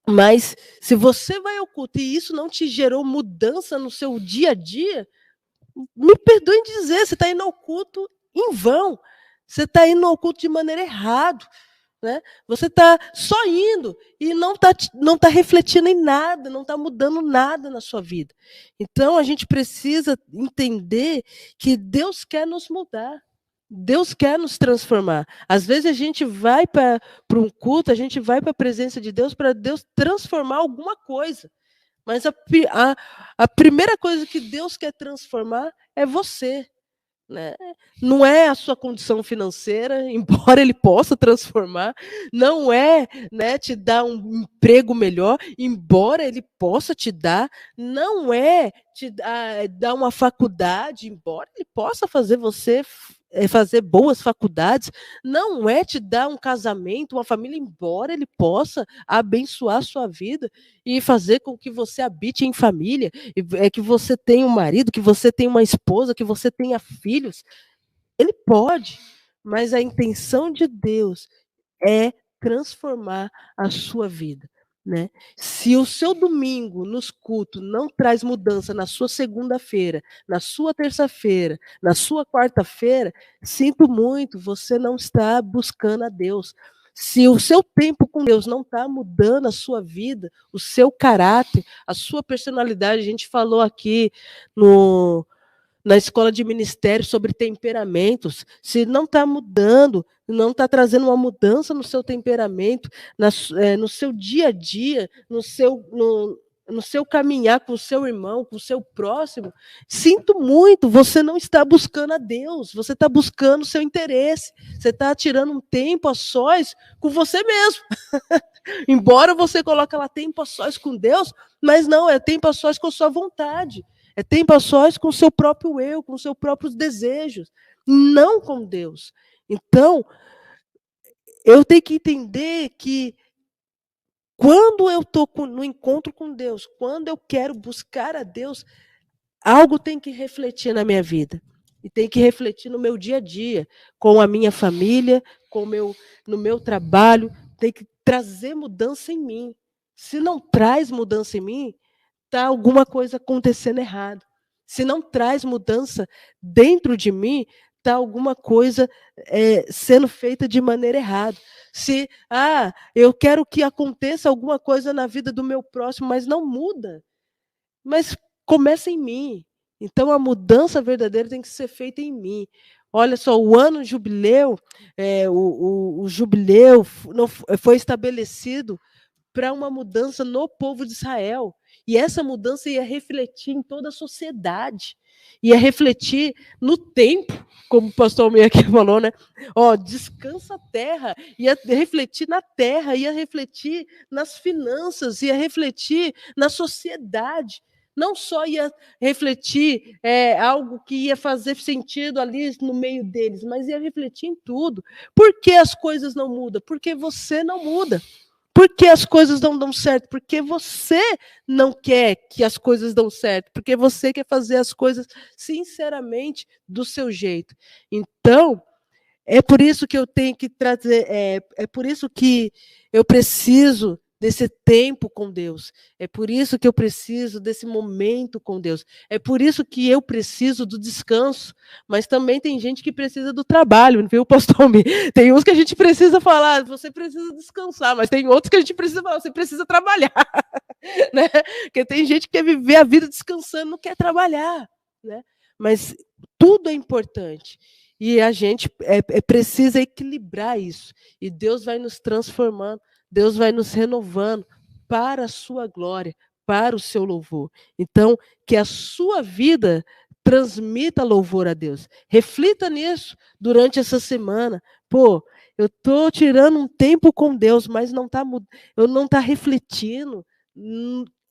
Mas se você vai ao culto e isso não te gerou mudança no seu dia a dia, me perdoe em dizer, você está indo ao culto em vão. Você está indo ao culto de maneira errada. Né? Você está só indo e não tá refletindo em nada, não está mudando nada na sua vida. Então, a gente precisa entender que Deus quer nos mudar. Deus quer nos transformar. Às vezes a gente vai para um culto, a gente vai para a presença de Deus para Deus transformar alguma coisa. Mas a primeira coisa que Deus quer transformar é você. Né? Não é a sua condição financeira, embora Ele possa transformar. Não é, né, te dar um emprego melhor, embora Ele possa te dar. Não é te dar uma faculdade, embora Ele possa fazer você fazer boas faculdades. Não é te dar um casamento, uma família, embora Ele possa abençoar a sua vida e fazer com que você habite em família, que você tenha um marido, que você tenha uma esposa, que você tenha filhos. Ele pode, mas a intenção de Deus é transformar a sua vida. Né? Se o seu domingo nos cultos não traz mudança na sua segunda-feira, na sua terça-feira, na sua quarta-feira, sinto muito, você não está buscando a Deus. Se o seu tempo com Deus não está mudando a sua vida, o seu caráter, a sua personalidade, a gente falou aqui na escola de ministério sobre temperamentos, se não está mudando, não está trazendo uma mudança no seu temperamento, no seu dia a dia, no seu caminhar com o seu irmão, com o seu próximo, sinto muito, você não está buscando a Deus, você está buscando o seu interesse, você está tirando um tempo a sós com você mesmo. Embora você coloque lá tempo a sós com Deus, mas não, é tempo a sós com a sua vontade. É tempo a sós com o seu próprio eu, com os seus próprios desejos, não com Deus. Então, eu tenho que entender que quando eu estou no encontro com Deus, quando eu quero buscar a Deus, algo tem que refletir na minha vida. E tem que refletir no meu dia a dia, com a minha família, no meu trabalho, tem que trazer mudança em mim. Se não traz mudança em mim, está alguma coisa acontecendo errado. Se não traz mudança dentro de mim, está alguma coisa sendo feita de maneira errada. Se, eu quero que aconteça alguma coisa na vida do meu próximo, mas não muda. Mas começa em mim. Então, a mudança verdadeira tem que ser feita em mim. Olha só, o ano jubileu, o jubileu foi estabelecido para uma mudança no povo de Israel. E essa mudança ia refletir em toda a sociedade. Ia refletir no tempo, como o pastor Almeida aqui falou, né? Descansa a terra, ia refletir na terra, ia refletir nas finanças, ia refletir na sociedade. Não só ia refletir algo que ia fazer sentido ali no meio deles, mas ia refletir em tudo. Por que as coisas não mudam? Porque você não muda. Por que as coisas não dão certo? Porque você não quer que as coisas dão certo. Porque você quer fazer as coisas sinceramente do seu jeito. Então, é por isso que eu tenho que trazer, é por isso que eu preciso desse tempo com Deus. É por isso que eu preciso desse momento com Deus. É por isso que eu preciso do descanso. Mas também tem gente que precisa do trabalho, viu, pastor Mi? Tem uns que a gente precisa falar, você precisa descansar, mas tem outros que a gente precisa falar, você precisa trabalhar. Né? Porque tem gente que quer viver a vida descansando, não quer trabalhar. Né? Mas tudo é importante. E a gente precisa equilibrar isso. E Deus vai nos transformando, Deus vai nos renovando para a sua glória, para o seu louvor. Então, que a sua vida transmita louvor a Deus. Reflita nisso durante essa semana. Pô, eu estou tirando um tempo com Deus, mas eu não está refletindo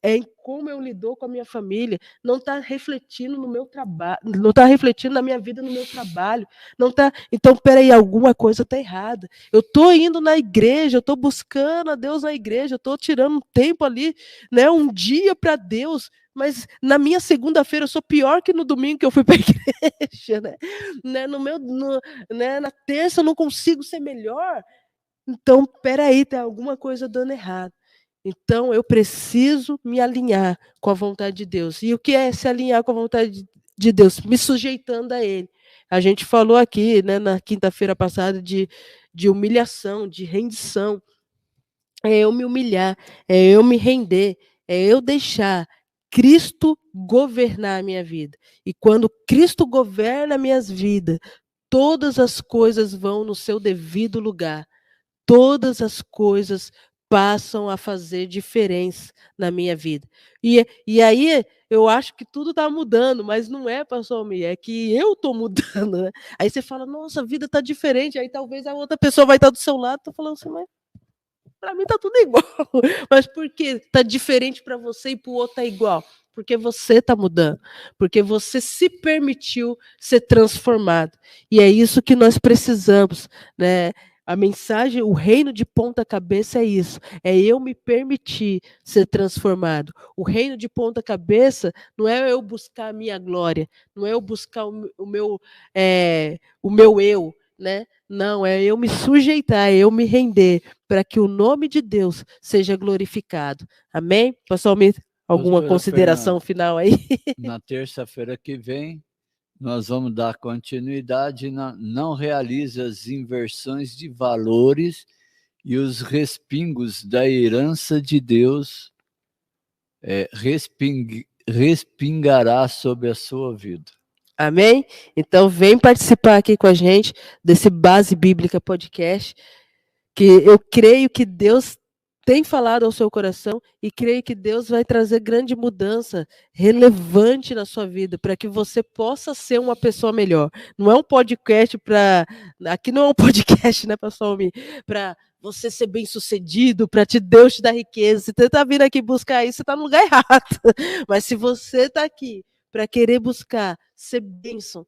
em como eu lido com a minha família, não está refletindo no meu trabalho, não está refletindo na minha vida, no meu trabalho, não tá. Então, peraí, alguma coisa está errada. Eu estou indo na igreja, eu estou buscando a Deus na igreja, eu estou tirando um tempo ali, né, um dia para Deus, mas na minha segunda-feira eu sou pior que no domingo que eu fui para a igreja, né? Na terça eu não consigo ser melhor. Então, peraí, tem alguma coisa dando errado. Então, eu preciso me alinhar com a vontade de Deus. E o que é se alinhar com a vontade de Deus? Me sujeitando a Ele. A gente falou aqui, né, na quinta-feira passada, de humilhação, de rendição. É eu me humilhar, é eu me render, é eu deixar Cristo governar a minha vida. E quando Cristo governa a minha vida, todas as coisas vão no seu devido lugar. Todas as coisas passam a fazer diferença na minha vida. E aí eu acho que tudo está mudando, mas não é, pastor Almir, é que eu estou mudando. Né? Aí você fala, nossa, a vida está diferente, aí talvez a outra pessoa vai estar do seu lado, estou falando assim, mas para mim está tudo igual. Mas por que está diferente para você e para o outro está igual? Porque você está mudando, porque você se permitiu ser transformado. E é isso que nós precisamos, né? A mensagem, o reino de ponta cabeça é isso, é eu me permitir ser transformado. O reino de ponta cabeça não é eu buscar a minha glória, não é eu buscar o meu eu, né? Não, é eu me sujeitar, é eu me render para que o nome de Deus seja glorificado. Amém? Pastor Almir, alguma consideração final aí? Na terça-feira que vem, nós vamos dar continuidade na não realize as inversões de valores e os respingos da herança de Deus respingará sobre a sua vida. Amém? Então vem participar aqui com a gente desse Base Bíblica Podcast, que eu creio que Deus tem falado ao seu coração e creio que Deus vai trazer grande mudança relevante na sua vida para que você possa ser uma pessoa melhor. Não é um podcast para... Aqui não é um podcast, né, pastor Almir? Para você ser bem-sucedido, para Deus te dar riqueza. Se você está vindo aqui buscar isso, você está no lugar errado. Mas se você está aqui para querer buscar ser bênção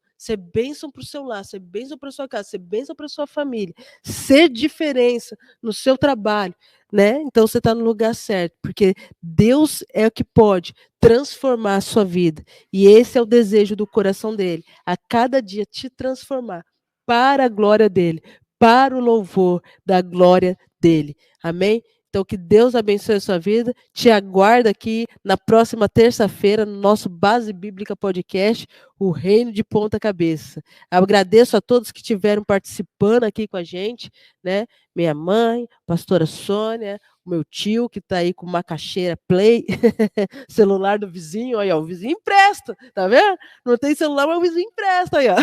para o seu lar, ser bênção para a sua casa, ser bênção para a sua família, ser diferença no seu trabalho, né? Então você está no lugar certo, porque Deus é o que pode transformar a sua vida. E esse é o desejo do coração dele, a cada dia te transformar para a glória dele, para o louvor da glória dele. Amém? Então, que Deus abençoe a sua vida. Te aguardo aqui na próxima terça-feira, no nosso Base Bíblica Podcast, o Reino de Ponta Cabeça. Agradeço a todos que estiveram participando aqui com a gente, né? Minha mãe, pastora Sônia, o meu tio, que está aí com uma caixeira Play, celular do vizinho, olha, o vizinho empresta, tá vendo? Não tem celular, mas o vizinho empresta aí, ó.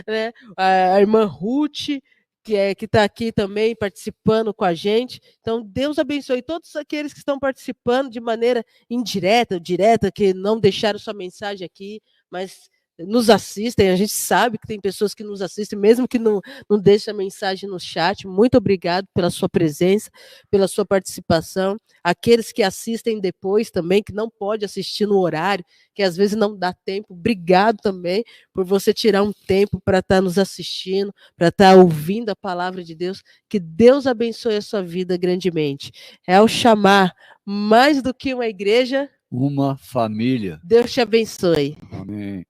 Né? A irmã Ruth, que está aqui também participando com a gente. Então, Deus abençoe todos aqueles que estão participando de maneira indireta ou direta, que não deixaram sua mensagem aqui, mas nos assistem. A gente sabe que tem pessoas que nos assistem, mesmo que não deixem a mensagem no chat. Muito obrigado pela sua presença, pela sua participação. Aqueles que assistem depois também, que não pode assistir no horário, que às vezes não dá tempo, obrigado também por você tirar um tempo para estar nos assistindo, para estar ouvindo a palavra de Deus. Que Deus abençoe a sua vida grandemente. É ao chamar mais do que uma igreja, uma família. Deus te abençoe. Amém.